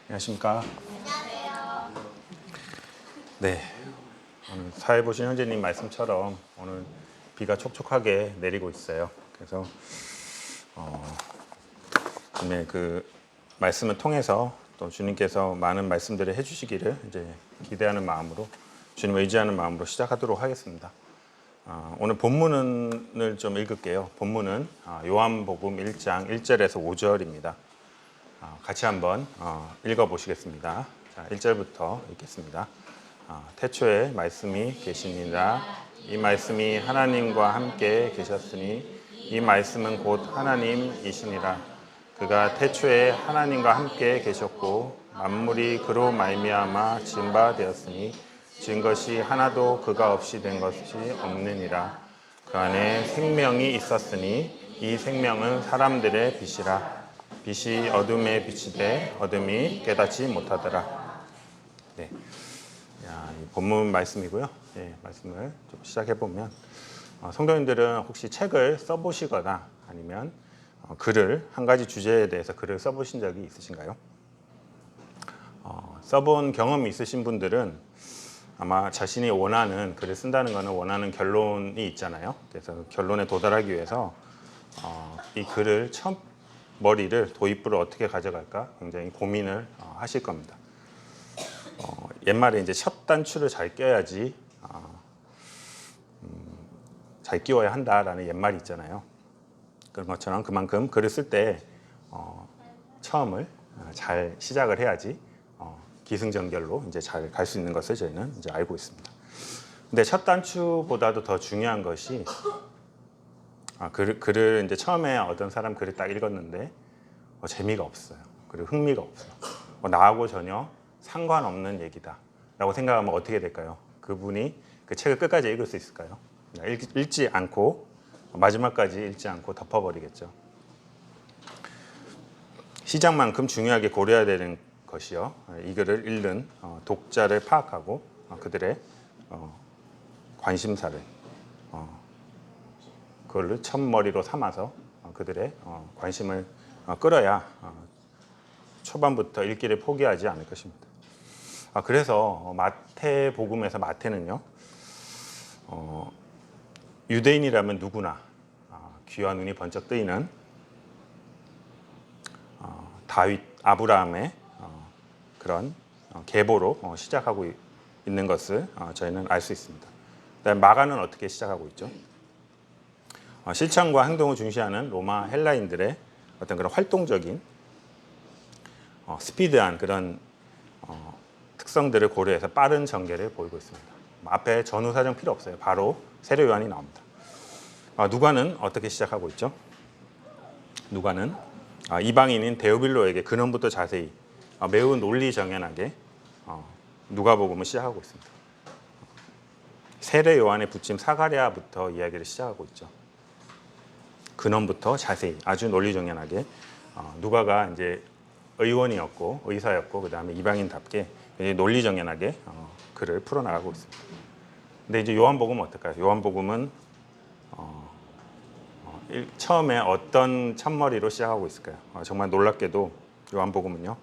안녕하십니까. 안녕하세요. 네, 오늘 사회 보신 형제님 말씀처럼 오늘 비가 촉촉하게 내리고 있어요. 그래서 오늘 그 말씀을 통해서 또 주님께서 많은 말씀들을 해주시기를 이제 기대하는 마음으로 주님을 의지하는 마음으로 시작하도록 하겠습니다. 오늘 본문을 좀 읽을게요. 본문은 요한복음 1장 1절에서 5절입니다. 같이 한번 읽어보시겠습니다. 자, 1절부터 읽겠습니다. 태초에 말씀이 계시니라. 이 말씀이 하나님과 함께 계셨으니 이 말씀은 곧 하나님이시니라. 그가 태초에 하나님과 함께 계셨고 만물이 그로 말미암아 지은 바 되었으니 지은 것이 하나도 그가 없이 된 것이 없느니라. 그 안에 생명이 있었으니 이 생명은 사람들의 빛이라. 빛이 어둠에 비치되 어둠이 깨닫지 못하더라. 네, 이 본문 말씀이고요. 네, 말씀을 좀 시작해 보면 성도님들은 혹시 책을 써보시거나 아니면 글을 한 가지 주제에 대해서 글을 써보신 적이 있으신가요? 써본 경험이 있으신 분들은 아마 자신이 원하는 글을 쓴다는 것은 원하는 결론이 있잖아요. 그래서 결론에 도달하기 위해서 이 글을 머리를 도입부를 어떻게 가져갈까 굉장히 고민을 하실 겁니다. 옛말에 이제 첫 단추를 잘 껴야지 잘 끼워야 한다라는 옛말이 있잖아요. 그런 것처럼 그만큼 글을 쓸 때 처음을 잘 시작을 해야지 기승전결로 이제 잘 갈 수 있는 것을 저희는 이제 알고 있습니다. 근데 첫 단추보다도 더 중요한 것이 글을 이제 처음에 어떤 사람 글을 딱 읽었는데 재미가 없어요. 그리고 흥미가 없어요. 나하고 전혀 상관없는 얘기다라고 생각하면 어떻게 될까요? 그분이 그 책을 끝까지 읽을 수 있을까요? 읽지 않고 마지막까지 읽지 않고 덮어버리겠죠. 시작만큼 중요하게 고려해야 되는 것이요. 이 글을 읽는 독자를 파악하고 그들의 관심사를 그걸 첫머리로 삼아서 그들의 관심을 끌어야 초반부터 읽기를 포기하지 않을 것입니다. 그래서 마태복음에서 마태는요, 유대인이라면 누구나 귀와 눈이 번쩍 뜨이는 다윗, 아브라함의 그런 계보로 시작하고 있는 것을 저희는 알 수 있습니다. 그다음에 마가는 어떻게 시작하고 있죠? 실천과 행동을 중시하는 로마 헬라인들의 어떤 그런 활동적인 스피드한 그런 특성들을 고려해서 빠른 전개를 보이고 있습니다. 앞에 전후 사정 필요 없어요. 바로 세례 요한이 나옵니다. 누가는 어떻게 시작하고 있죠? 누가는 이방인인 데오빌로에게 근원부터 자세히 매우 논리정연하게 누가복음을 시작하고 있습니다. 세례 요한의 부침 사가랴부터 이야기를 시작하고 있죠. 근원부터 자세히 아주 논리정연하게 누가가 이제 의원이었고 의사였고 그 다음에 이방인답게 논리정연하게 글을 풀어나가고 있습니다. 근데 이제 요한복음은 어떨까요? 요한복음은 처음에 어떤 첫머리로 시작하고 있을까요? 정말 놀랍게도 요한복음은요,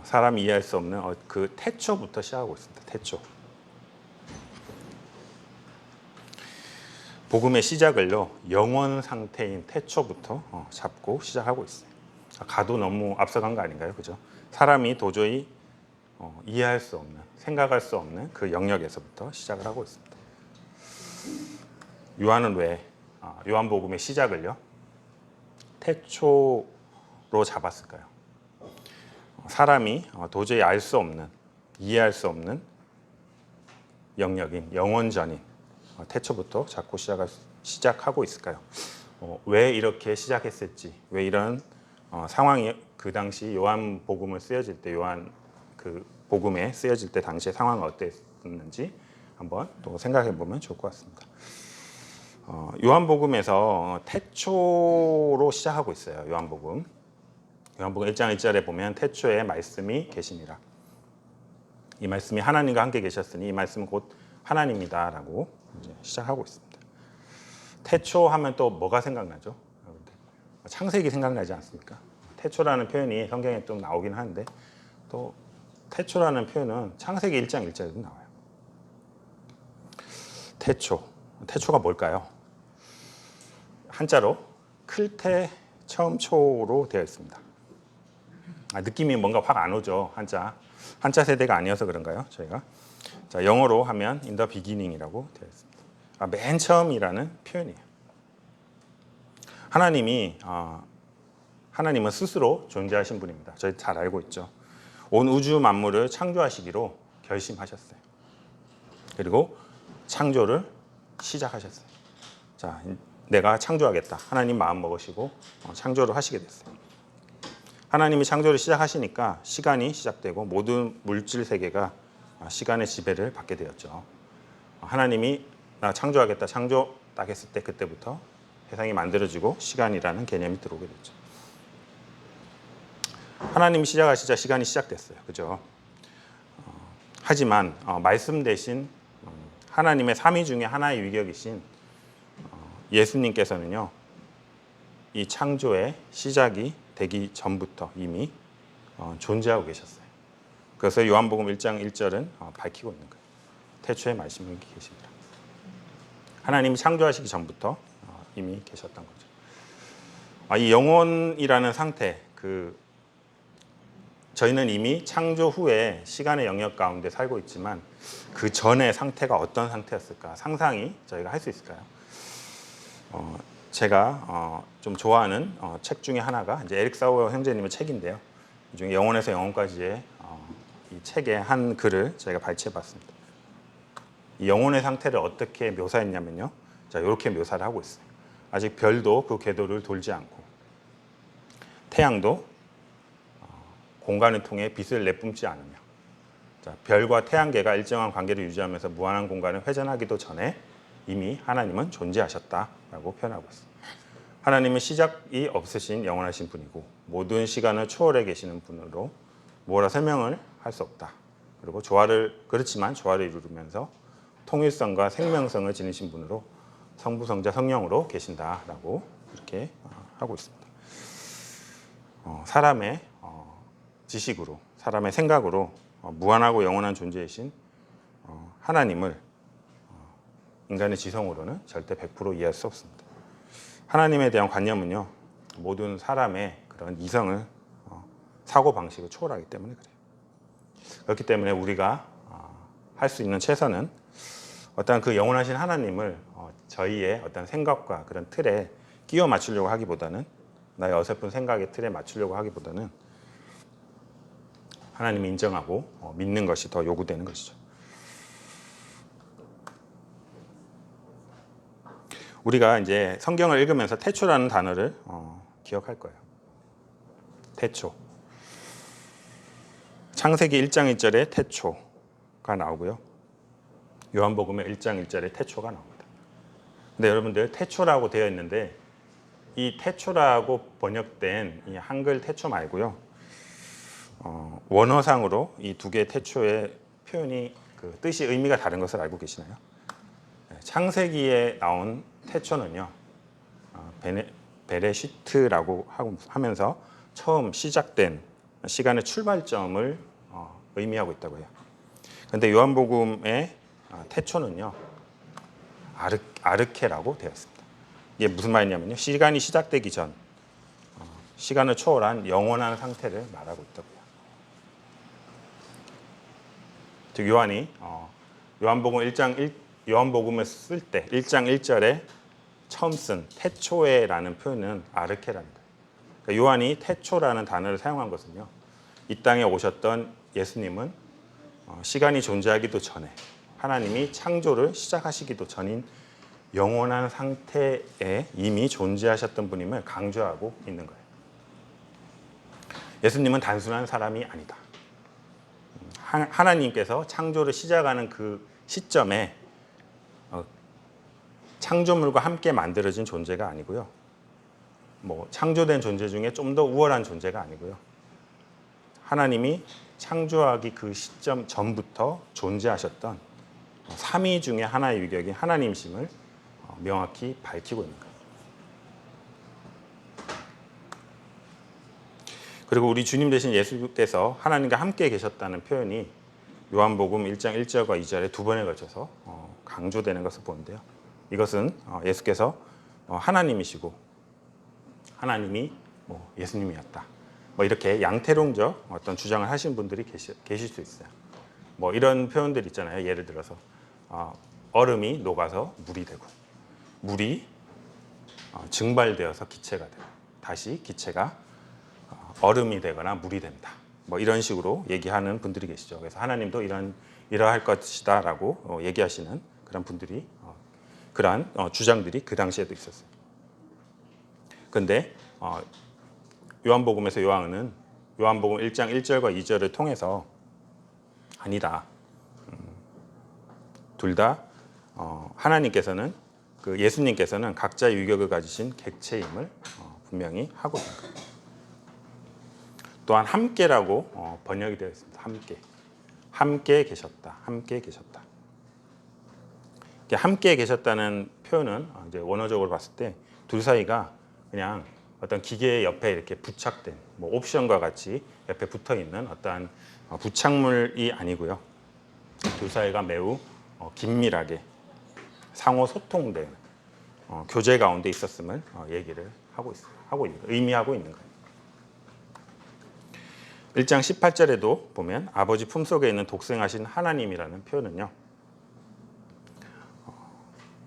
사람이 이해할 수 없는 그 태초부터 시작하고 있습니다. 태초. 복음의 시작을요, 영원 상태인 태초부터 잡고 시작하고 있어요. 가도 너무 앞서간 거 아닌가요? 그죠? 사람이 도저히 이해할 수 없는, 생각할 수 없는 그 영역에서부터 시작을 하고 있습니다. 요한은 왜 요한복음의 시작을요, 태초로 잡았을까요? 사람이 도저히 알 수 없는, 이해할 수 없는 영역인 영원전인 태초부터 잡고 시작하고 있을까요? 왜 이렇게 시작했을지, 왜 이런 상황이 그 당시 요한복음을 쓰여질 때, 요한 그 복음에 쓰여질 때 당시의 상황은 어땠는지 한번 또 생각해 보면 좋을 것 같습니다. 요한복음에서 태초로 시작하고 있어요. 요한복음 1장 1절에 보면 태초에 말씀이 계시니라. 이 말씀이 하나님과 함께 계셨으니 이 말씀은 곧 하나님이다라고 이제 시작하고 있습니다. 태초 하면 또 뭐가 생각나죠? 창세기 생각나지 않습니까? 태초라는 표현이 성경에 좀 나오긴 하는데 또 태초라는 표현은 창세기 1장 1절에도 나와요. 태초가 뭘까요? 한자로 클테 처음 초로 되어 있습니다. 느낌이 뭔가 확 안 오죠. 한자 세대가 아니어서 그런가요? 저희가 자, 영어로 하면 in the beginning이라고 되어 있습니다. 맨 처음이라는 표현이에요. 하나님은 스스로 존재하신 분입니다. 저희 잘 알고 있죠. 온 우주 만물을 창조하시기로 결심하셨어요. 그리고 창조를 시작하셨어요. 자, 내가 창조하겠다. 하나님 마음 먹으시고 창조를 하시게 됐어요. 하나님이 창조를 시작하시니까 시간이 시작되고 모든 물질 세계가 시간의 지배를 받게 되었죠. 하나님이 나 창조하겠다. 창조 딱 했을 때 그때부터 세상이 만들어지고 시간이라는 개념이 들어오게 됐죠. 하나님이 시작하시자 시간이 시작됐어요. 그죠? 하지만 말씀 대신 하나님의 삼위 중에 하나의 위격이신 예수님께서는요. 이 창조의 시작이 되기 전부터 이미 존재하고 계셨어요. 그래서 요한복음 1장 1절은 밝히고 있는 거예요. 태초에 말씀이 계십니다. 하나님이 창조하시기 전부터 이미 계셨던 거죠. 이 영혼이라는 상태, 저희는 이미 창조 후에 시간의 영역 가운데 살고 있지만 그 전의 상태가 어떤 상태였을까 상상이 저희가 할 수 있을까요? 제가 좀 좋아하는 책 중에 하나가 이제 에릭 사우어 형제님의 책인데요. 이 중에 영혼에서 영혼까지의 이 책의 한 글을 저희가 발췌해봤습니다. 이 영혼의 상태를 어떻게 묘사했냐면요. 자, 이렇게 묘사를 하고 있어요. 아직 별도 그 궤도를 돌지 않고 태양도 공간을 통해 빛을 내뿜지 않으며 자, 별과 태양계가 일정한 관계를 유지하면서 무한한 공간을 회전하기도 전에 이미 하나님은 존재하셨다라고 표현하고 있습니다. 하나님은 시작이 없으신 영원하신 분이고 모든 시간을 초월해 계시는 분으로 뭐라 설명을 할 수 없다. 그리고 그렇지만 조화를 이루면서 통일성과 생명성을 지니신 분으로 성부, 성자, 성령으로 계신다라고 이렇게 하고 있습니다. 사람의 지식으로, 사람의 생각으로 무한하고 영원한 존재이신 하나님을 인간의 지성으로는 절대 100% 이해할 수 없습니다. 하나님에 대한 관념은요, 모든 사람의 그런 이성을 사고 방식을 초월하기 때문에 그래요. 그렇기 때문에 우리가 할 수 있는 최선은 어떤 그 영원하신 하나님을 저희의 어떤 생각과 그런 틀에 끼워 맞추려고 하기보다는 나의 어설픈 생각의 틀에 맞추려고 하기보다는 하나님을 인정하고 믿는 것이 더 요구되는 것이죠. 우리가 이제 성경을 읽으면서 태초라는 단어를 기억할 거예요. 태초. 창세기 1장 1절에 태초가 나오고요. 요한복음의 1장 1절에 태초가 나옵니다. 근데 여러분들 태초라고 되어 있는데 이 태초라고 번역된 이 한글 태초 말고요. 원어상으로 이 두 개의 태초의 표현이 그 뜻이 의미가 다른 것을 알고 계시나요? 창세기에 나온 태초는요. 베레시트라고 하면서 처음 시작된 시간의 출발점을 의미하고 있다고 해요. 그런데 요한복음의 태초는요. 아르케라고 되어 있습니다. 이게 무슨 말이냐면요. 시간이 시작되기 전 시간을 초월한 영원한 상태를 말하고 있다고요. 즉 요한이 요한복음을 쓸 때 1장 1절에 처음 쓴 태초에라는 표현은 아르케라는 거예요. 그러니까 요한이 태초라는 단어를 사용한 것은요. 이 땅에 오셨던 예수님은 시간이 존재하기도 전에 하나님이 창조를 시작하시기도 전인 영원한 상태에 이미 존재하셨던 분임을 강조하고 있는 거예요. 예수님은 단순한 사람이 아니다. 하나님께서 창조를 시작하는 그 시점에 창조물과 함께 만들어진 존재가 아니고요. 창조된 존재 중에 좀 더 우월한 존재가 아니고요. 하나님이 창조하기 그 시점 전부터 존재하셨던 삼위 중에 하나의 위격인 하나님심을 명확히 밝히고 있는 거예요. 그리고 우리 주님 대신 예수께서 하나님과 함께 계셨다는 표현이 요한복음 1장 1절과 2절에 두 번에 걸쳐서 강조되는 것을 보는데요. 이것은 예수께서 하나님이시고 하나님이 예수님이었다. 이렇게 양태론적 어떤 주장을 하신 분들이 계실 수 있어요. 이런 표현들 있잖아요. 예를 들어서 얼음이 녹아서 물이 되고 물이 증발되어서 기체가 되고 다시 기체가 얼음이 되거나 물이 된다. 이런 식으로 얘기하는 분들이 계시죠. 그래서 하나님도 이러할 것이다라고 얘기하시는 그런 분들이 그러한 주장들이 그 당시에도 있었어요. 그런데 요한복음에서 요한은 요한복음 1장 1절과 2절을 통해서 아니다. 둘 다 하나님께서는 그 예수님께서는 각자의 유격을 가지신 객체임을 분명히 하고 있는 거예요. 또한 함께라고 번역이 되어 있습니다. 함께 계셨다. 함께 계셨다. 함께 계셨다는 표현은 이제 원어적으로 봤을 때 둘 사이가 그냥 어떤 기계 옆에 이렇게 부착된 옵션과 같이 옆에 붙어 있는 어떠한 부착물이 아니고요. 둘 사이가 매우 긴밀하게 상호 소통된 교제 가운데 있었음을 얘기를 의미하고 있는 거예요. 1장 18절에도 보면 아버지 품속에 있는 독생하신 하나님이라는 표현은요.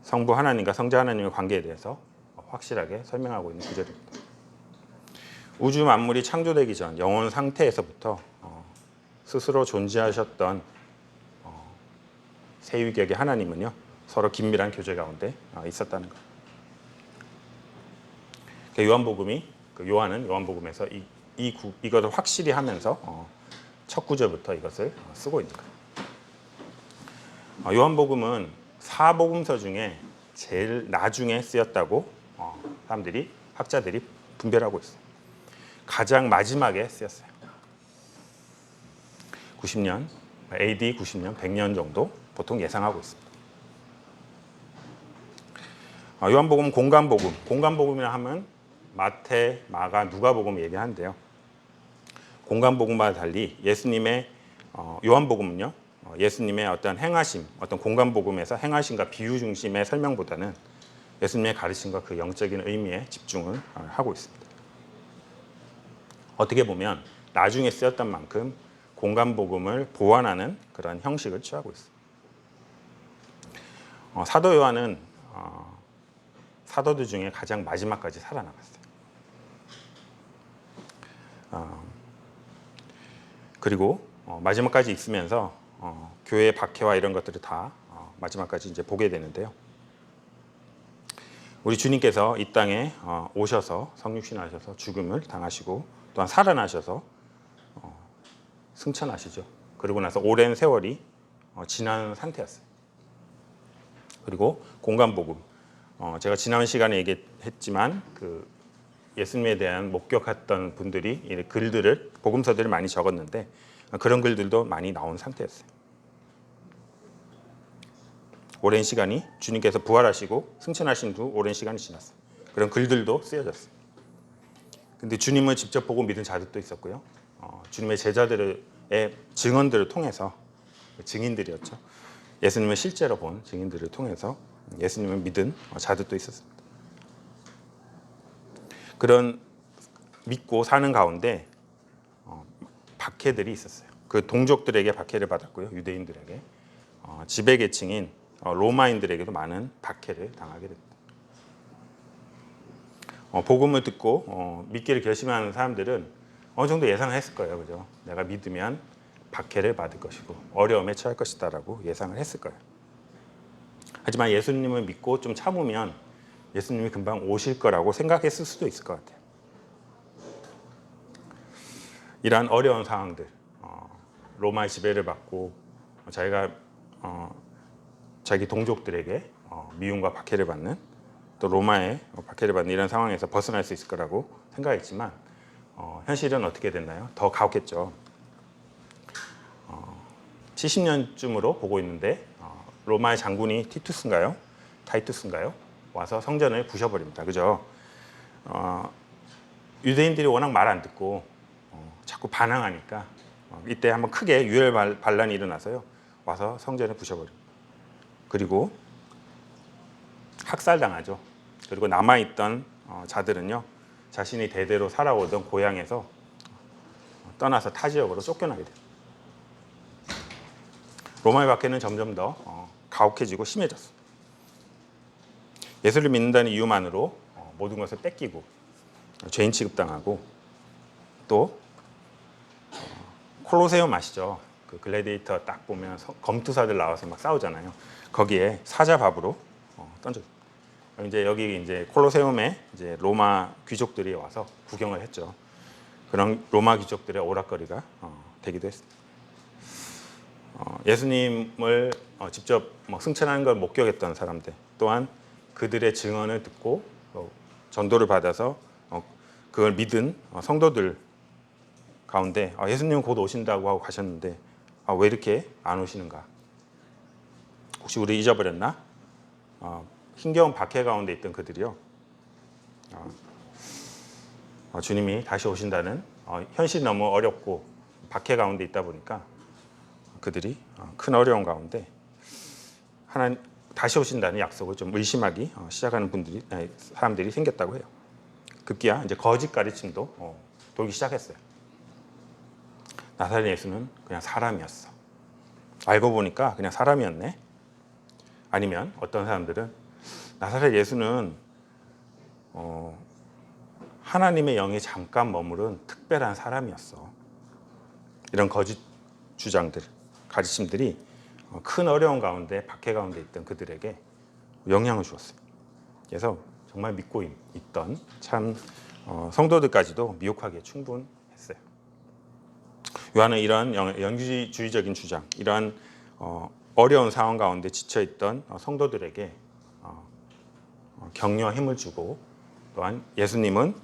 성부 하나님과 성자 하나님의 관계에 대해서 확실하게 설명하고 있는 구절입니다. 우주 만물이 창조되기 전 영원 상태에서부터 스스로 존재하셨던 세위격의 하나님은요. 서로 긴밀한 교제 가운데 있었다는 거예요. 요한은 요한복음에서 이것을 확실히 하면서 첫 구절부터 이것을 쓰고 있는 거예요. 요한복음은 사복음서 중에 제일 나중에 쓰였다고 학자들이 분별하고 있어요. 가장 마지막에 쓰였어요. 90년, AD 90년, 100년 정도 보통 예상하고 있습니다. 요한복음 공간복음이라 하면 마태, 마가, 누가복음 얘기하는데요. 공간복음과 달리 예수님의 요한복음은요. 예수님의 어떤 행하심, 어떤 공간복음에서 행하심과 비유 중심의 설명보다는 예수님의 가르침과 그 영적인 의미에 집중을 하고 있습니다. 어떻게 보면 나중에 쓰였던 만큼 공간복음을 보완하는 그런 형식을 취하고 있습니다. 사도 요한은 사도들 중에 가장 마지막까지 살아남았어요. 그리고 마지막까지 있으면서 교회의 박해와 이런 것들을 다 마지막까지 이제 보게 되는데요. 우리 주님께서 이 땅에 오셔서 성육신하셔서 죽음을 당하시고 또한 살아나셔서 승천하시죠. 그리고 나서 오랜 세월이 지난 상태였어요. 그리고 공간복음, 제가 지난 시간에 얘기했지만 그 예수님에 대한 목격했던 분들이 글들을 복음서들을 많이 적었는데 그런 글들도 많이 나온 상태였어요. 오랜 시간이 주님께서 부활하시고 승천하신 후 오랜 시간이 지났어요. 그런 글들도 쓰여졌어요. 근데 주님을 직접 보고 믿은 자들도 있었고요. 주님의 제자들의 증언들을 통해서 증인들이었죠. 예수님을 실제로 본 증인들을 통해서 예수님을 믿은 자들도 있었습니다. 그런 믿고 사는 가운데 박해들이 있었어요. 그 동족들에게 박해를 받았고요. 유대인들에게 지배계층인 로마인들에게도 많은 박해를 당하게 됩니다. 복음을 듣고 믿기를 결심하는 사람들은 어느 정도 예상을 했을 거예요. 그죠? 내가 믿으면 박해를 받을 것이고 어려움에 처할 것이다라고 예상을 했을 거예요. 하지만 예수님을 믿고 좀 참으면 예수님이 금방 오실 거라고 생각했을 수도 있을 것 같아요. 이러한 어려운 상황들, 로마의 지배를 받고 자기가 자기 동족들에게 미움과 박해를 받는 또 로마의 박해를 받는 이런 상황에서 벗어날 수 있을 거라고 생각했지만 현실은 어떻게 됐나요? 더 가혹했죠. 70년쯤으로 보고 있는데 로마의 장군이 타이투스인가요? 와서 성전을 부셔버립니다. 그죠? 유대인들이 워낙 말 안 듣고 자꾸 반항하니까 이때 한번 크게 유혈 반란이 일어나서요. 와서 성전을 부셔버립니다. 그리고 학살당하죠. 그리고 남아있던 자들은요. 자신이 대대로 살아오던 고향에서 떠나서 타 지역으로 쫓겨나게 돼요. 로마의 박해는 점점 더 가혹해지고 심해졌어요. 예수를 믿는다는 이유만으로 모든 것을 뺏기고 죄인 취급당하고 또 콜로세움 아시죠? 그 글래디에이터 딱 보면 검투사들 나와서 막 싸우잖아요. 거기에 사자밥으로 던져. 이제 여기 이제 콜로세움에 이제 로마 귀족들이 와서 구경을 했죠. 그런 로마 귀족들의 오락거리가 되기도 했습니다. 예수님을 직접 승천하는 걸 목격했던 사람들 또한 그들의 증언을 듣고 전도를 받아서 그걸 믿은 성도들 가운데 예수님 곧 오신다고 하고 가셨는데 왜 이렇게 안 오시는가? 혹시 우리 잊어버렸나? 힘겨운 박해 가운데 있던 그들이요. 주님이 다시 오신다는 현실이 너무 어렵고 박해 가운데 있다 보니까 그들이 큰 어려움 가운데 하나님 다시 오신다는 약속을 좀 의심하기 시작하는 사람들이 생겼다고 해요. 급기야 이제 거짓 가르침도 돌기 시작했어요. 나사렛 예수는 그냥 사람이었어. 알고 보니까 그냥 사람이었네. 아니면 어떤 사람들은 나사렛 예수는 하나님의 영이 잠깐 머무른 특별한 사람이었어. 이런 거짓 주장들, 가르침들이 큰 어려움 가운데 박해 가운데 있던 그들에게 영향을 주었어요. 그래서 정말 믿고 있던 참 성도들까지도 미혹하기에 충분했어요. 요한은 이러한 영지주의적인 주장, 이러한 어려운 상황 가운데 지쳐있던 성도들에게 격려와 힘을 주고 또한 예수님은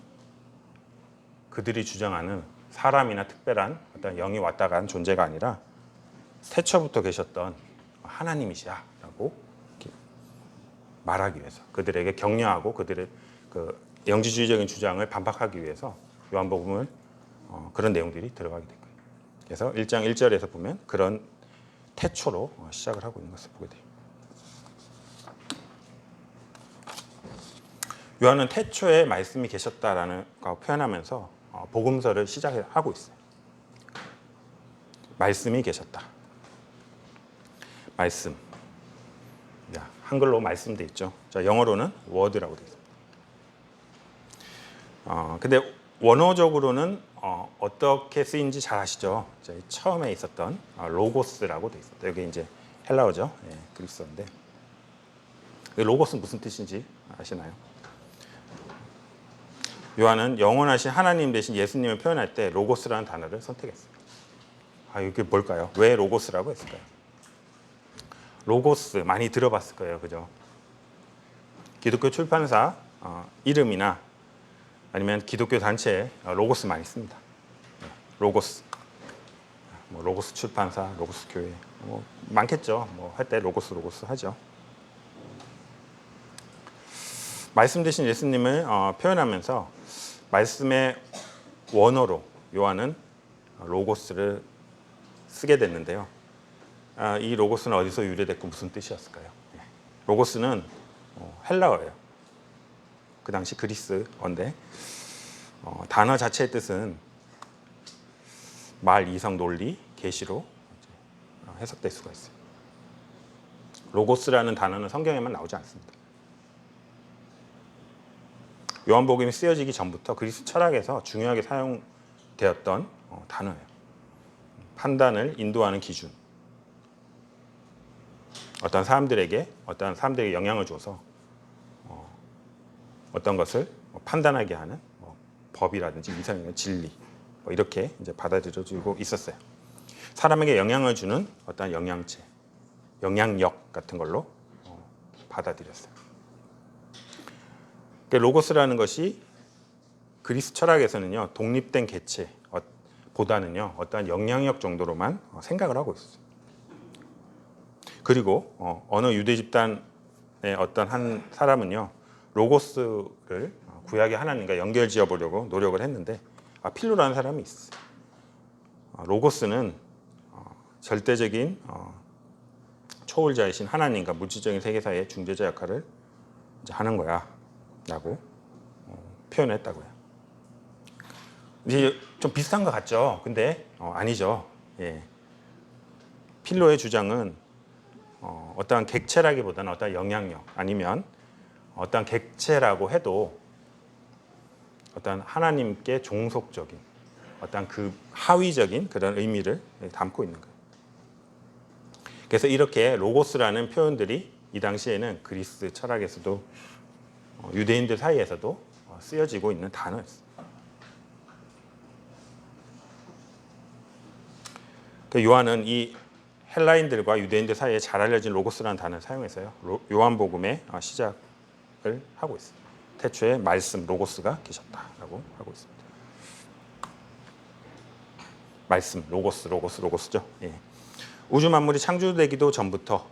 그들이 주장하는 사람이나 특별한 어떤 영이 왔다 간 존재가 아니라 태초부터 계셨던 하나님이시라고 말하기 위해서 그들에게 격려하고 그들의 그 영지주의적인 주장을 반박하기 위해서 요한복음을 그런 내용들이 들어가게 된 거예요. 그래서 1장 1절에서 보면 그런 태초로 시작을 하고 있는 것을 보게 돼요. 요한은 태초에 말씀이 계셨다라는 거 표현하면서 복음서를 시작하고 있어요. 말씀이 계셨다. 말씀. 한글로 말씀 돼 있죠. 영어로는 word라고 돼 있습니다. 근데 원어적으로는 어떻게 쓰인지 잘 아시죠? 처음에 있었던 로고스라고 돼 있습니다. 여기 이제 헬라어죠. 예, 그리스어인데 로고스는 무슨 뜻인지 아시나요? 요한은 영원하신 하나님 대신 예수님을 표현할 때 로고스라는 단어를 선택했어요. 이게 뭘까요? 왜 로고스라고 했을까요? 로고스 많이 들어봤을 거예요, 그죠? 기독교 출판사 이름이나 아니면 기독교 단체에 로고스 많이 씁니다. 로고스, 로고스 출판사, 로고스 교회, 많겠죠. 할 때 로고스 하죠. 말씀 대신 예수님을 표현하면서 말씀의 원어로 요한은 로고스를 쓰게 됐는데요. 이 로고스는 어디서 유래됐고 무슨 뜻이었을까요? 로고스는 헬라어예요. 그 당시 그리스어인데 단어 자체의 뜻은 말, 이성, 논리, 계시로 해석될 수가 있어요. 로고스라는 단어는 성경에만 나오지 않습니다. 요한복음이 쓰여지기 전부터 그리스 철학에서 중요하게 사용되었던 단어예요. 판단을 인도하는 기준. 어떤 사람들에게 영향을 줘서 어떤 것을 판단하게 하는 법이라든지 이성의 진리 이렇게 이제 받아들여지고 있었어요. 사람에게 영향을 주는 어떤 영양체, 영향력 같은 걸로 받아들였어요. 로고스라는 것이 그리스 철학에서는요 독립된 개체 보다는요 어떤 영향력 정도로만 생각을 하고 있었어요. 그리고 어느 유대 집단의 어떤 한 사람은요 로고스를 구약의 하나님과 연결지어 보려고 노력을 했는데 필로라는 사람이 있어요. 로고스는 절대적인 초월자이신 하나님과 물질적인 세계 사이의 중재자 역할을 이제 하는 거야라고 표현했다고요. 이제 좀 비슷한 것 같죠? 근데 아니죠. 예. 필로의 주장은 어떠한 객체라기보다는 어떠한 영향력 아니면 어떠한 객체라고 해도 어떠한 하나님께 종속적인 어떠한 그 하위적인 그런 의미를 담고 있는 거예요. 그래서 이렇게 로고스라는 표현들이 이 당시에는 그리스 철학에서도 유대인들 사이에서도 쓰여지고 있는 단어였어요. 요한은 이 헬라인들과 유대인들 사이에 잘 알려진 로고스라는 단어를 사용해서요. 요한복음의 시작을 하고 있습니다. 태초에 말씀 로고스가 계셨다라고 하고 있습니다. 말씀 로고스죠. 예. 우주 만물이 창조되기도 전부터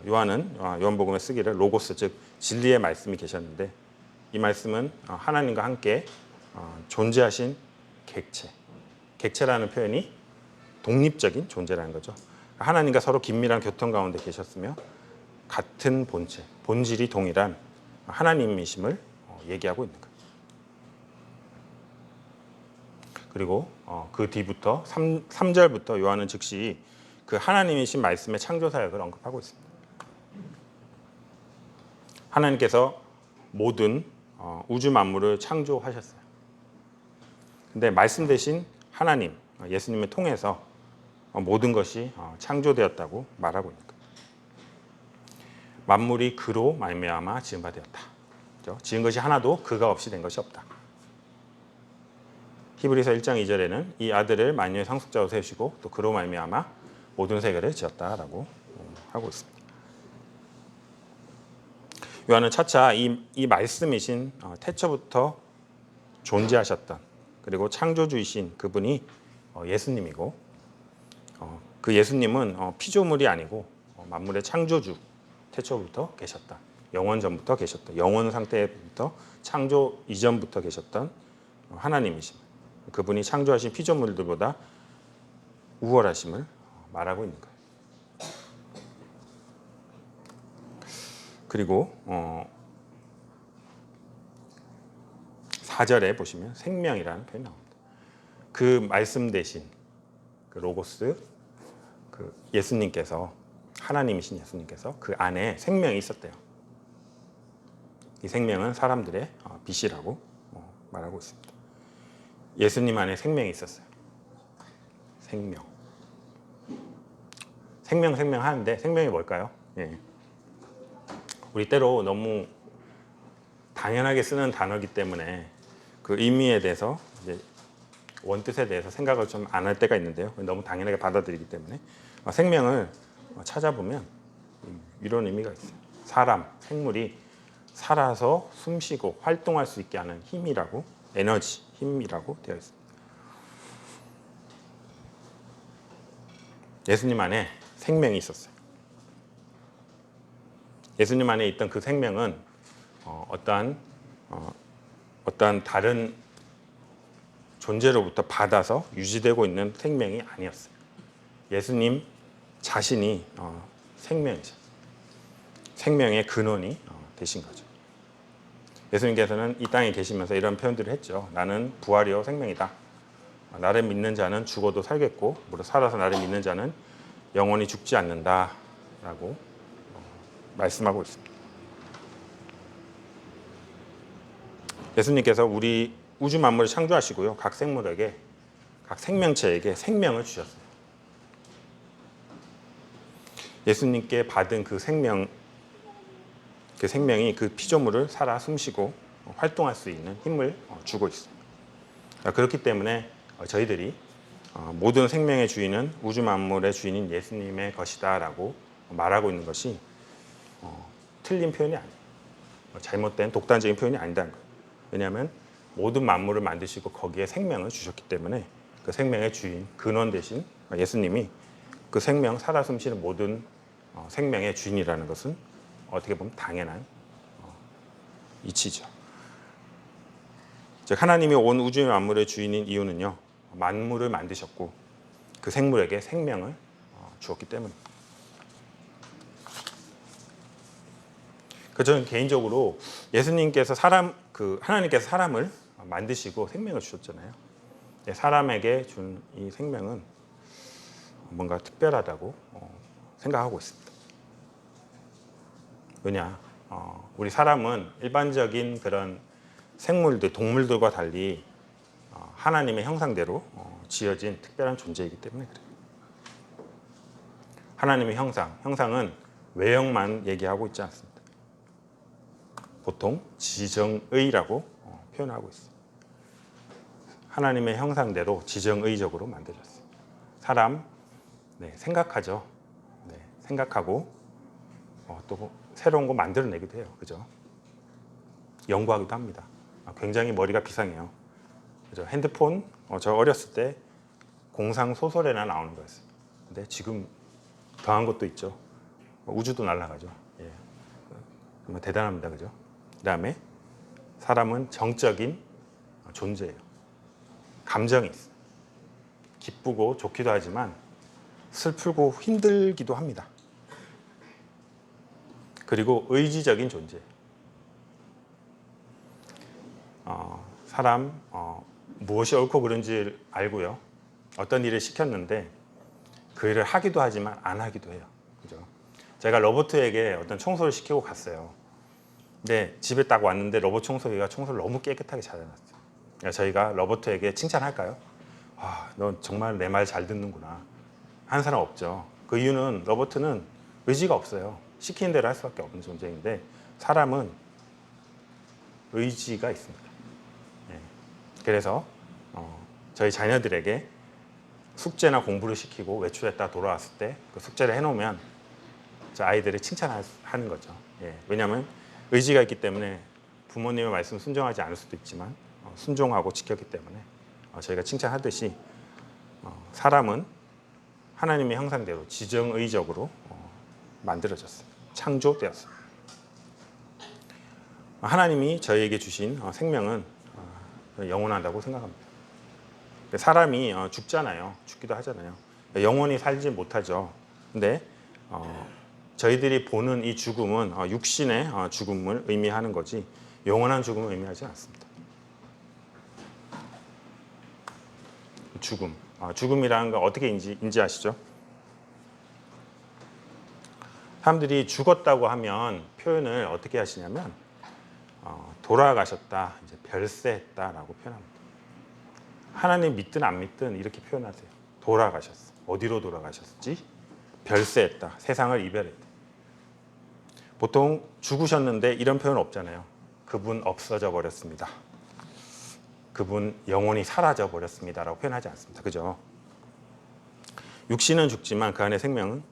요한은 요한복음에 쓰기를 로고스 즉 진리의 말씀이 계셨는데 이 말씀은 하나님과 함께 존재하신 객체라는 표현이 독립적인 존재라는 거죠. 하나님과 서로 긴밀한 교통 가운데 계셨으며 같은 본질이 동일한 하나님이심을 얘기하고 있는 거예요. 그리고 그 뒤부터 3절부터 요한은 즉시 그 하나님이신 말씀의 창조 사역을 언급하고 있습니다. 하나님께서 모든 우주 만물을 창조하셨어요. 근데 말씀 대신 하나님, 예수님을 통해서 모든 것이 창조되었다고 말하고 있는 거예요. 만물이 그로 말미암아 지은 바 되었다. 그렇죠? 지은 것이 하나도 그가 없이 된 것이 없다. 히브리서 1장 2절에는 이 아들을 만유의 상속자로 세우시고 또 그로 말미암아 모든 세계를 지었다라고 하고 있습니다. 요한은 차차 이 말씀이신 태초부터 존재하셨던 그리고 창조주이신 그분이 예수님이고 그 예수님은 피조물이 아니고 만물의 창조주 태초부터 계셨다. 영원 전부터 계셨다. 영원 상태부터 창조 이전부터 계셨던 하나님이십니다. 그분이 창조하신 피조물들보다 우월하심을 말하고 있는 거예요. 그리고 4절에 보시면 생명이라는 표현이 나옵니다. 그 말씀 대신 그 로고스 그 예수님께서 하나님이신 예수님께서 그 안에 생명이 있었대요. 이 생명은 사람들의 빛이라고 말하고 있습니다. 예수님 안에 생명이 있었어요. 생명 하는데 생명이 뭘까요? 예. 우리 때로 너무 당연하게 쓰는 단어이기 때문에 그 의미에 대해서 이제 원뜻에 대해서 생각을 좀 안 할 때가 있는데요. 너무 당연하게 받아들이기 때문에 생명을 찾아보면 이런 의미가 있어요. 사람, 생물이 살아서 숨쉬고 활동할 수 있게 하는 힘이라고 에너지, 힘이라고 되어 있습니다. 예수님 안에 생명이 있었어요. 예수님 안에 있던 그 생명은 어떠한 다른 존재로부터 받아서 유지되고 있는 생명이 아니었어요. 예수님 자신이 생명이셨어요. 생명의 근원이 되신 거죠. 예수님께서는 이 땅에 계시면서 이런 표현들을 했죠. 나는 부활이요 생명이다. 나를 믿는 자는 죽어도 살겠고 무릇 살아서 나를 믿는 자는 영원히 죽지 않는다라고 말씀하고 있습니다. 예수님께서 우리 우주 만물을 창조하시고요. 각 생물에게, 각 생명체에게 생명을 주셨어요. 예수님께 받은 그 생명이 그 피조물을 살아 숨쉬고 활동할 수 있는 힘을 주고 있습니다. 그렇기 때문에 저희들이 모든 생명의 주인은 우주 만물의 주인인 예수님의 것이다라고 말하고 있는 것이 틀린 표현이 아니에요. 잘못된 독단적인 표현이 아니다는 거예요. 왜냐하면 모든 만물을 만드시고 거기에 생명을 주셨기 때문에 그 생명의 주인, 근원 되신 예수님이 그 생명, 살아 숨쉬는 모든 생명의 주인이라는 것은 어떻게 보면 당연한 이치죠. 즉 하나님이 온 우주의 만물의 주인인 이유는요. 만물을 만드셨고 그 생물에게 생명을 주었기 때문입니다. 그 저는 개인적으로 예수님께서 하나님께서 사람을 만드시고 생명을 주셨잖아요. 사람에게 준 이 생명은 뭔가 특별하다고 생각하고 있습니다. 왜냐, 우리 사람은 일반적인 그런 생물들, 동물들과 달리 하나님의 형상대로 지어진 특별한 존재이기 때문에 그래요. 하나님의 형상은 외형만 얘기하고 있지 않습니다. 보통 지정의라고 표현하고 있어요. 하나님의 형상대로 지정의적으로 만들어졌어요. 사람 생각하죠. 생각하고 또 새로운 거 만들어내기도 해요. 그죠? 연구하기도 합니다. 굉장히 머리가 비상해요. 그죠? 핸드폰 저 어렸을 때 공상 소설에나 나오는 거였어요. 근데 지금 더한 것도 있죠. 우주도 날아가죠. 예. 정말 대단합니다. 그죠? 그다음에 사람은 정적인 존재예요. 감정이 있어요. 기쁘고 좋기도 하지만 슬프고 힘들기도 합니다. 그리고 의지적인 존재. 사람 무엇이 옳고 그른지 알고요. 어떤 일을 시켰는데 그 일을 하기도 하지만 안 하기도 해요. 그죠? 제가 로봇에게 어떤 청소를 시키고 갔어요. 근데 집에 딱 왔는데 로봇 청소기가 청소를 너무 깨끗하게 잘해놨어요. 저희가 로봇에게 칭찬할까요? 넌 정말 내 말 잘 듣는구나. 하는 사람 없죠. 그 이유는 로봇은 의지가 없어요. 시키는 대로 할 수밖에 없는 존재인데 사람은 의지가 있습니다. 그래서 저희 자녀들에게 숙제나 공부를 시키고 외출했다 돌아왔을 때 그 숙제를 해놓으면 저 아이들을 칭찬하는 거죠. 왜냐하면 의지가 있기 때문에 부모님의 말씀 순종하지 않을 수도 있지만 순종하고 지켰기 때문에 저희가 칭찬하듯이 사람은 하나님의 형상대로 지정의적으로 만들어졌어요. 창조되었어요. 하나님이 저희에게 주신 생명은 영원하다고 생각합니다. 사람이 죽잖아요. 죽기도 하잖아요. 영원히 살지 못하죠. 근데 저희들이 보는 이 죽음은 육신의 죽음을 의미하는 거지 영원한 죽음을 의미하지 않습니다. 죽음이라는 거 어떻게 인지하시죠? 사람들이 죽었다고 하면 표현을 어떻게 하시냐면 돌아가셨다, 이제 별세했다라고 표현합니다. 하나님 믿든 안 믿든 이렇게 표현하세요. 돌아가셨어. 어디로 돌아가셨지? 별세했다. 세상을 이별했다. 보통 죽으셨는데 이런 표현 없잖아요. 그분 없어져 버렸습니다. 그분 영원히 사라져 버렸습니다라고 표현하지 않습니다. 그죠? 육신은 죽지만 그 안에 생명은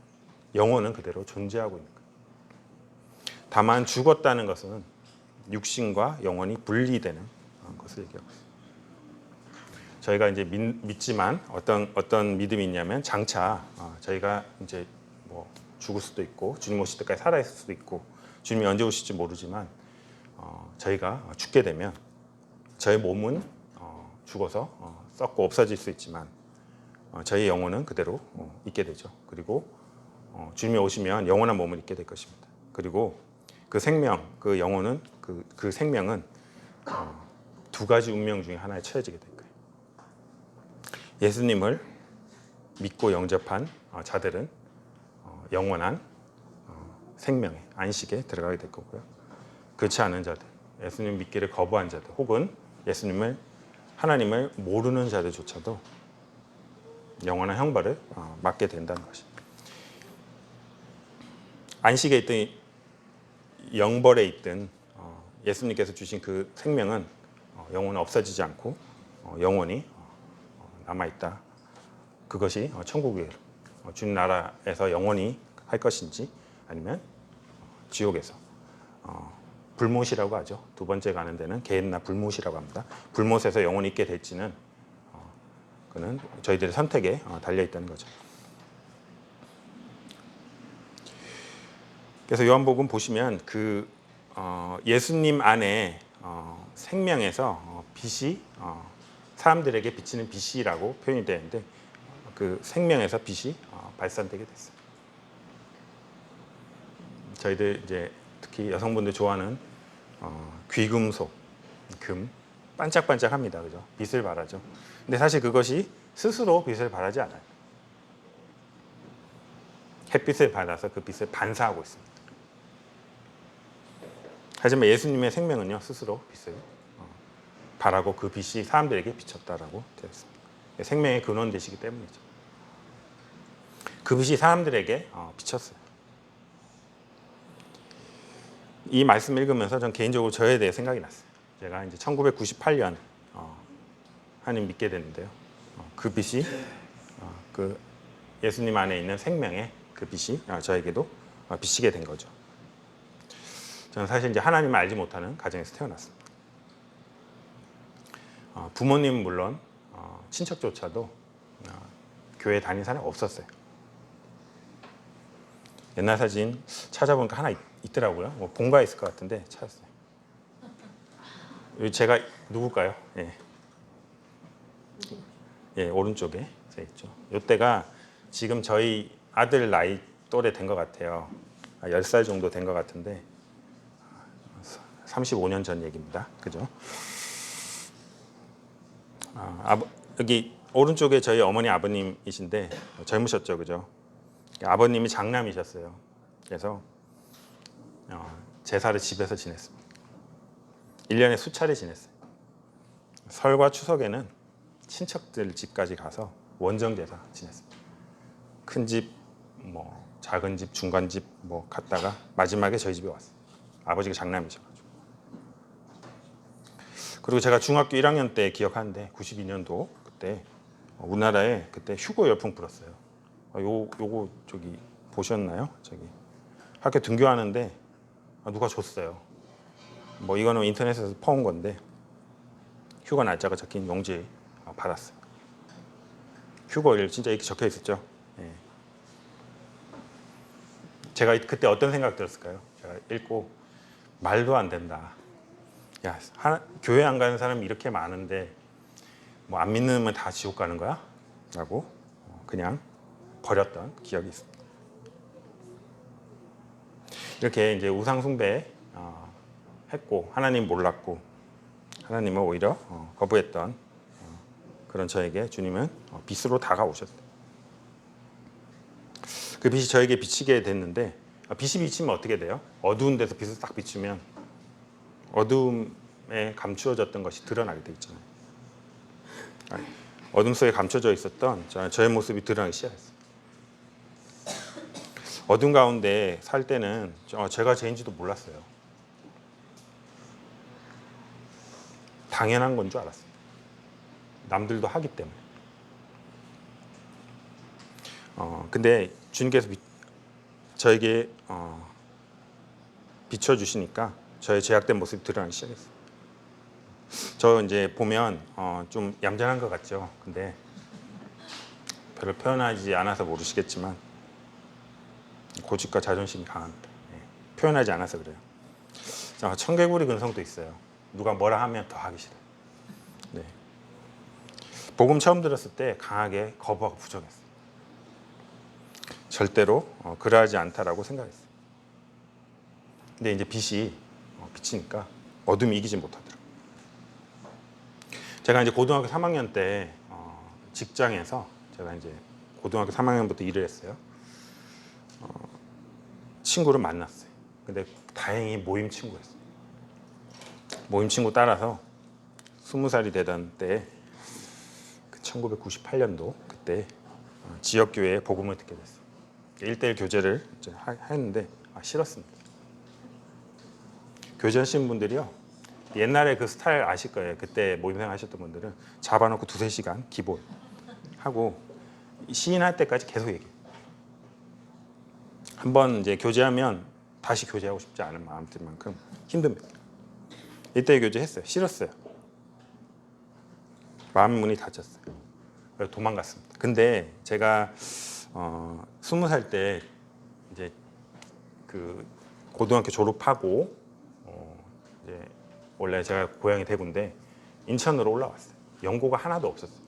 영혼은 그대로 존재하고 있는 거예요. 다만 죽었다는 것은 육신과 영혼이 분리되는 것을 얘기하고 있어요. 저희가 이제 믿지만 어떤 믿음이 있냐면 장차 저희가 이제 뭐 죽을 수도 있고 주님 오실 때까지 살아 있을 수도 있고 주님이 언제 오실지 모르지만 저희가 죽게 되면 저희 몸은 죽어서 썩고 없어질 수 있지만 저희 영혼은 그대로 있게 되죠. 그리고 주님이 오시면 영원한 몸을 입게 될 것입니다. 그리고 그 생명, 그 영혼은 그 생명은 두 가지 운명 중에 하나에 처해지게 될 거예요. 예수님을 믿고 영접한 자들은 영원한 생명의 안식에 들어가게 될 거고요. 그렇지 않은 자들, 예수님 믿기를 거부한 자들, 혹은 하나님을 모르는 자들조차도 영원한 형벌을 맞게 된다는 것입니다. 안식에 있든 영벌에 있든 예수님께서 주신 그 생명은 영원히 없어지지 않고 영원히 남아있다. 그것이 천국이에요. 주님 나라에서 영원히 할 것인지 아니면 지옥에서 불못이라고 하죠. 두 번째 가는 데는 게헨나 불못이라고 합니다. 불못에서 영원히 있게 될지는 그는 저희들의 선택에 달려 있다는 거죠. 그래서 요한복음 보시면 그 예수님 안에 생명에서 빛이 사람들에게 비치는 빛이라고 표현이 되는데 그 생명에서 빛이 발산되게 됐어요. 저희들 이제 특히 여성분들 좋아하는 귀금속, 금, 반짝반짝합니다, 그죠? 빛을 발하죠. 근데 사실 그것이 스스로 빛을 발하지 않아요. 햇빛을 받아서 그 빛을 반사하고 있습니다. 하지만 예수님의 생명은요, 스스로 빛을 발하고 그 빛이 사람들에게 비쳤다라고 되어 있습니다. 생명의 근원 되시기 때문이죠. 그 빛이 사람들에게 비쳤어요. 이 말씀 읽으면서 전 개인적으로 저에 대해 생각이 났어요. 제가 이제 1998년 하나님 믿게 됐는데요. 그 빛이 그 예수님 안에 있는 생명의 그 빛이 저에게도 비치게 된 거죠. 저는 사실 이제 하나님을 알지 못하는 가정에서 태어났습니다. 부모님은 물론 친척조차도 교회 다니는 사람이 없었어요. 옛날 사진 찾아보니까 하나 있더라고요. 뭐 본가에 있을 것 같은데 찾았어요. 제가 누굴까요? 예, 오른쪽에 있죠. 이때가 지금 저희 아들 나이 또래 된 것 같아요. 10살 정도 된 것 같은데 35년 전 얘기입니다. 그죠? 여기 오른쪽에 저희 어머니 아버님이신데 젊으셨죠, 그죠? 아버님이 장남이셨어요. 그래서 제사를 집에서 지냈습니다. 1년에 수차례 지냈어요. 설과 추석에는 친척들 집까지 가서 원정제사 지냈습니다. 큰 집, 뭐 작은 집, 중간 집 뭐 갔다가 마지막에 저희 집에 왔어요. 아버지가 장남이셔가지고. 그리고 제가 중학교 1학년 때 기억하는데 92년도 그때 우리나라에 그때 휴고 열풍 불었어요. 요거 저기 보셨나요? 저기 학교 등교하는데 누가 줬어요. 뭐 이거는 인터넷에서 퍼온 건데 휴가 날짜가 적힌 용지 받았어요. 휴거일 진짜 이렇게 적혀 있었죠. 예. 제가 그때 어떤 생각 들었을까요? 제가 읽고 말도 안 된다. 야, 교회 안 가는 사람이 이렇게 많은데 뭐 안 믿는 다 지옥 가는 거야? 라고 그냥 버렸던 기억이 있습니다. 이렇게 이제 우상 숭배 했고 하나님 몰랐고 하나님을 오히려 거부했던 그런 저에게 주님은 빛으로 다가오셨어요. 그 빛이 저에게 비치게 됐는데 빛이 비치면 어떻게 돼요? 어두운 데서 빛을 딱 비추면 어둠에 감추어졌던 것이 드러나게 돼 있잖아요. 어둠 속에 감춰져 있었던 저의 모습이 드러나기 시작했어요. 어둠 가운데 살 때는 제가 죄인지도 몰랐어요. 당연한 건 줄 알았어요. 남들도 하기 때문에. 근데 주님께서 저에게 비춰주시니까 저의 죄악된 모습이 드러나기 시작했어요. 저 이제 보면 좀 얌전한 것 같죠. 근데 별로 표현하지 않아서 모르시겠지만 고집과 자존심이 강합니다. 표현하지 않아서 그래요. 청개구리 근성도 있어요. 누가 뭐라 하면 더 하기 싫어요. 네. 복음 처음 들었을 때 강하게 거부하고 부정했어요. 절대로 그러하지 않다라고 생각했어요. 근데 이제 빛이 비치니까 어둠이 이기지 못하더라고요. 제가 이제 고등학교 3학년 때 직장에서 제가 이제 고등학교 3학년부터 일을 했어요. 친구를 만났어요. 근데 다행히 모임 친구였어요. 모임 친구 따라서 20살이 되던 때에 1998년도 그때 지역교회에 복음을 듣게 됐어요. 1:1 교제를 이제 했는데 싫었습니다. 교제하신 분들이요. 옛날에 그 스타일 아실 거예요. 그때 모임생 하셨던 분들은 잡아놓고 2-3시간 기본 하고 시인할 때까지 계속 얘기해요. 한번 이제 교제하면 다시 교제하고 싶지 않은 마음 들 만큼 힘듭니다. 1:1 교제했어요. 싫었어요. 마음 문이 닫혔어요. 그래서 도망갔습니다. 근데 제가 20살 때 이제 그 고등학교 졸업하고 이제 원래 제가 고향이 대구인데 인천으로 올라왔어요. 연고가 하나도 없었어요.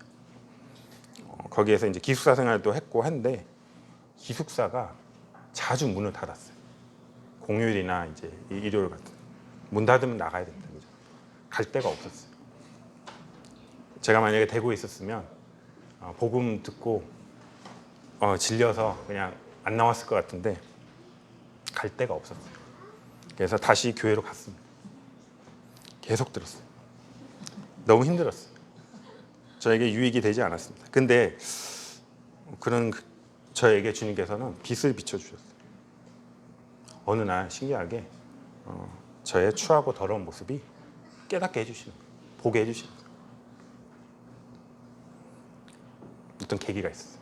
거기에서 이제 기숙사 생활도 했고 했는데 기숙사가 자주 문을 닫았어요. 공휴일이나 이제 일요일 같은 문 닫으면 나가야 됩니다. 그죠? 갈 데가 없었어요. 제가 만약에 대구에 있었으면 복음 듣고 질려서 그냥 안 나왔을 것 같은데 갈 데가 없었어요. 그래서 다시 교회로 갔습니다. 계속 들었어요. 너무 힘들었어요. 저에게 유익이 되지 않았습니다. 근데 그런 저에게 주님께서는 빛을 비춰주셨어요. 어느 날 신기하게 저의 추하고 더러운 모습이 깨닫게 해주시는 거예요. 보게 해주시는 거예요. 어떤 계기가 있었어요.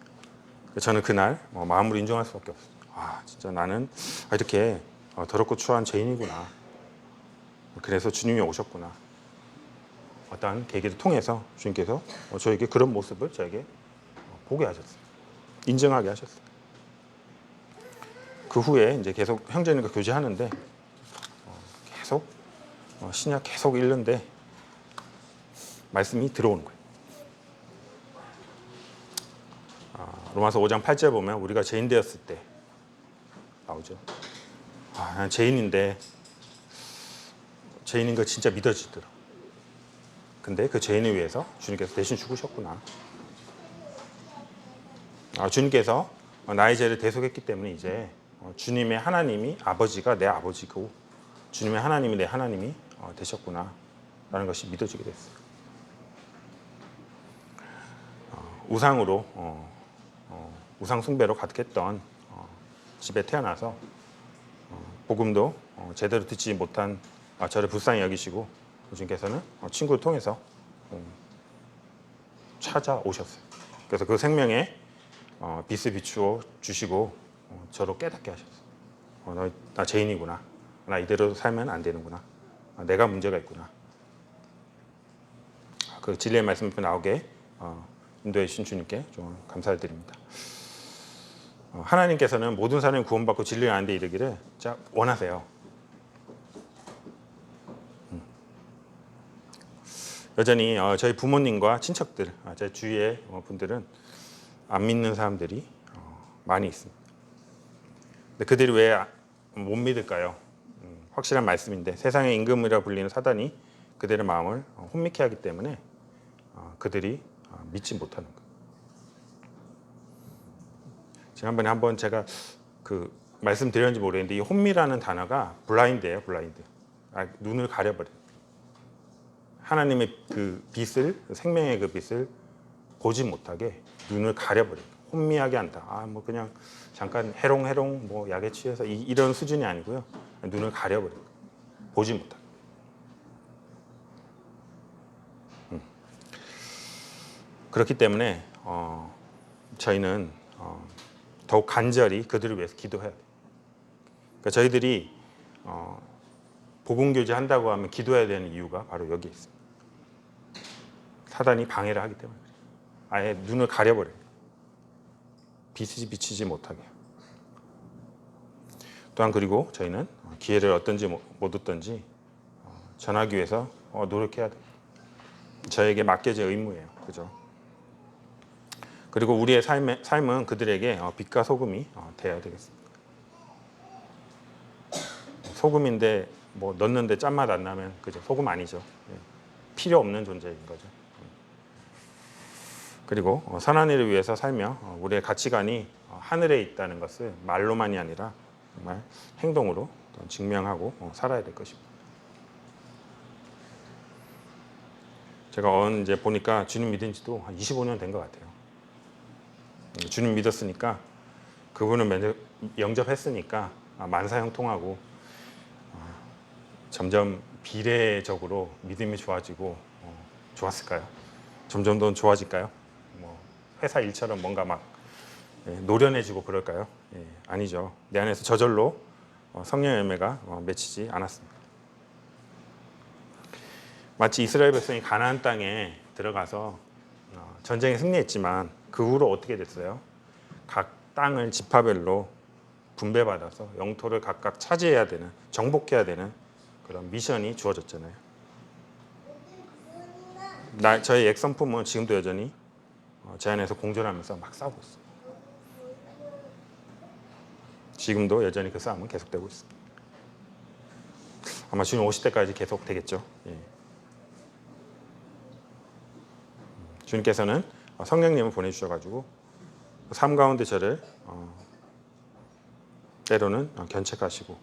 저는 그날 마음으로 인정할 수밖에 없어요. 진짜 나는 이렇게 더럽고 추한 죄인이구나. 그래서 주님이 오셨구나. 어떠한 계기를 통해서 주님께서 저에게 그런 모습을 저에게 보게 하셨어요. 인정하게 하셨어요. 그 후에 이제 계속 형제님과 교제하는데 계속 신약 계속 읽는데 말씀이 들어오는 거예요. 로마서 5장 8절 보면 우리가 죄인 되었을 때 나오죠. 난 죄인인데 죄인인 거 진짜 믿어지더라. 근데 그 죄인을 위해서 주님께서 대신 죽으셨구나. 주님께서 나의 죄를 대속했기 때문에 이제 주님의 하나님이 아버지가 내 아버지고 주님의 하나님이 내 하나님이 되셨구나 라는 것이 믿어지게 됐어요. 우상으로 우상 숭배로 가득했던 집에 태어나서 복음도 제대로 듣지 못한 저를 불쌍히 여기시고 주님께서는 친구를 통해서 찾아오셨어요. 그래서 그 생명에 빛을 비추어 주시고 저로 깨닫게 하셨어요. 나 죄인이구나. 나 이대로 살면 안 되는구나. 내가 문제가 있구나. 그 진리의 말씀이 나오게 인도해 주신 주님께 좀 감사를 드립니다. 하나님께서는 모든 사람이 구원받고 진리를 아는 데 이르기를 원하세요. 여전히 저희 부모님과 친척들, 제 주위의 분들은 안 믿는 사람들이 많이 있습니다. 근데 그들이 왜 못 믿을까요? 확실한 말씀인데 세상의 임금이라 불리는 사단이 그들의 마음을 혼미케 하기 때문에 그들이 믿지 못하는 거예요. 지난번에 한번 제가 그 말씀드렸는지 모르겠는데 이 혼미라는 단어가 블라인드예요. 블라인드. 눈을 가려버려요. 하나님의 그 빛을, 생명의 그 빛을 보지 못하게 눈을 가려버려요. 혼미하게 한다. 뭐 그냥 잠깐 해롱해롱 뭐 약에 취해서 이런 수준이 아니고요. 눈을 가려버려요. 보지 못하게. 그렇기 때문에 저희는 더욱 간절히 그들을 위해서 기도해야 돼요. 그러니까 저희들이 복음교제 한다고 하면 기도해야 되는 이유가 바로 여기에 있습니다. 사단이 방해를 하기 때문에 그래요. 아예 눈을 가려버려요. 빛이 비치지 못하게. 또한 그리고 저희는 기회를 얻든지 못 얻든지 전하기 위해서 노력해야 돼요. 저에게 맡겨진 의무예요. 그죠? 그리고 우리의 삶은 그들에게 빛과 소금이 되어야 되겠습니다. 소금인데 뭐 넣는데 짠맛 안 나면 그죠? 소금 아니죠. 필요 없는 존재인 거죠. 그리고 선한 일을 위해서 살며 우리의 가치관이 하늘에 있다는 것을 말로만이 아니라 정말 행동으로 증명하고 살아야 될 것입니다. 제가 이제 보니까 주님 믿은 지도 한 25년 된 것 같아요. 주님 믿었으니까 그분을 영접했으니까 만사형통하고 점점 비례적으로 믿음이 좋아지고 좋았을까요? 점점 더 좋아질까요? 뭐 회사 일처럼 뭔가 막 노련해지고 그럴까요? 아니죠. 내 안에서 저절로 성령의 열매가 맺히지 않았습니다. 마치 이스라엘 백성이 가나안 땅에 들어가서 전쟁에 승리했지만 그 후로 어떻게 됐어요? 각 땅을 지파별로 분배받아서 영토를 각각 차지해야 되는, 정복해야 되는 그런 미션이 주어졌잖아요. 저희 액성품은 지금도 여전히 제 안에서 공존하면서 막 싸우고 있어요. 지금도 여전히 그 싸움은 계속되고 있습니다. 아마 주님 오실 때까지 계속 되겠죠. 예. 주님께서는 성령님을 보내주셔가지고 삶 가운데 저를 때로는 견책하시고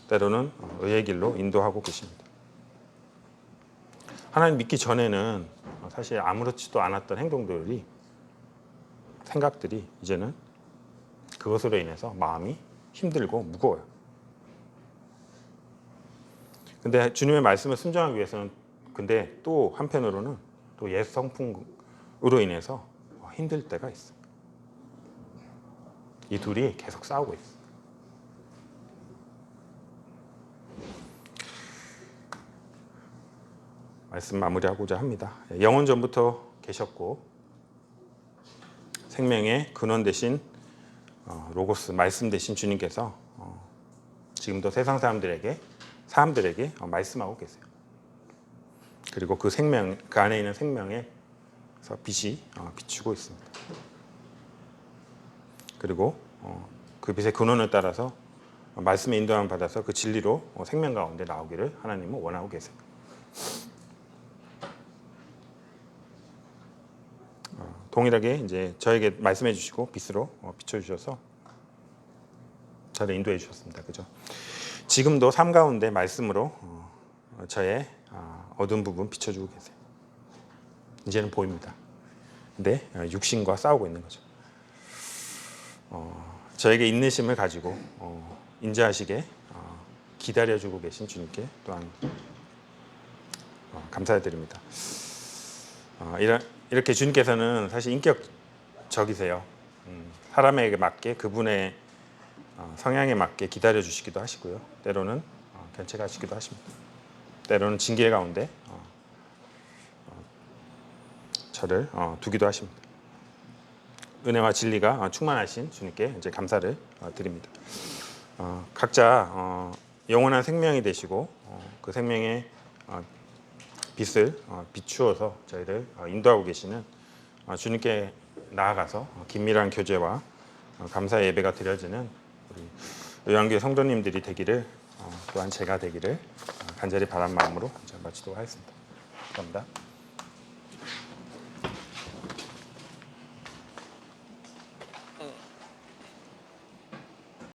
때로는 의의 길로 인도하고 계십니다. 하나님 믿기 전에는 사실 아무렇지도 않았던 행동들이 생각들이 이제는 그것으로 인해서 마음이 힘들고 무거워요. 근데 주님의 말씀을 순종하기 위해서는 근데 또 한편으로는 또 옛 성품으로 인해서 힘들 때가 있어요. 이 둘이 계속 싸우고 있어요. 말씀 마무리하고자 합니다. 영원 전부터 계셨고 생명의 근원 되신 로고스 말씀 되신 주님께서 지금도 세상 사람들에게 말씀하고 계세요. 그리고 그 생명, 그 안에 있는 생명에서 빛이 비추고 있습니다. 그리고 그 빛의 근원을 따라서 말씀의 인도함을 받아서 그 진리로 생명 가운데 나오기를 하나님은 원하고 계세요. 동일하게 이제 저에게 말씀해 주시고 빛으로 비춰 주셔서 저를 인도해 주셨습니다. 그죠? 지금도 삶 가운데 말씀으로 저의 어두운 부분 비춰주고 계세요. 이제는 보입니다. 근데 육신과 싸우고 있는 거죠. 저에게 인내심을 가지고 인자하시게 기다려주고 계신 주님께 또한 감사드립니다. 이렇게 주님께서는 사실 인격적이세요. 사람에게 맞게 그분의 성향에 맞게 기다려주시기도 하시고요. 때로는 견책하시기도 하십니다. 때로는 징계 가운데 저를 두기도 하십니다. 은혜와 진리가 충만하신 주님께 이제 감사를 드립니다. 각자 영원한 생명이 되시고 그 생명의 빛을 비추어서 저희를 인도하고 계시는 주님께 나아가서 긴밀한 교제와 감사의 예배가 드려지는 우리 요한교회 성도님들이 되기를 또한 제가 되기를 간절히 바란 마음으로 마치도록 하겠습니다. 감사합니다.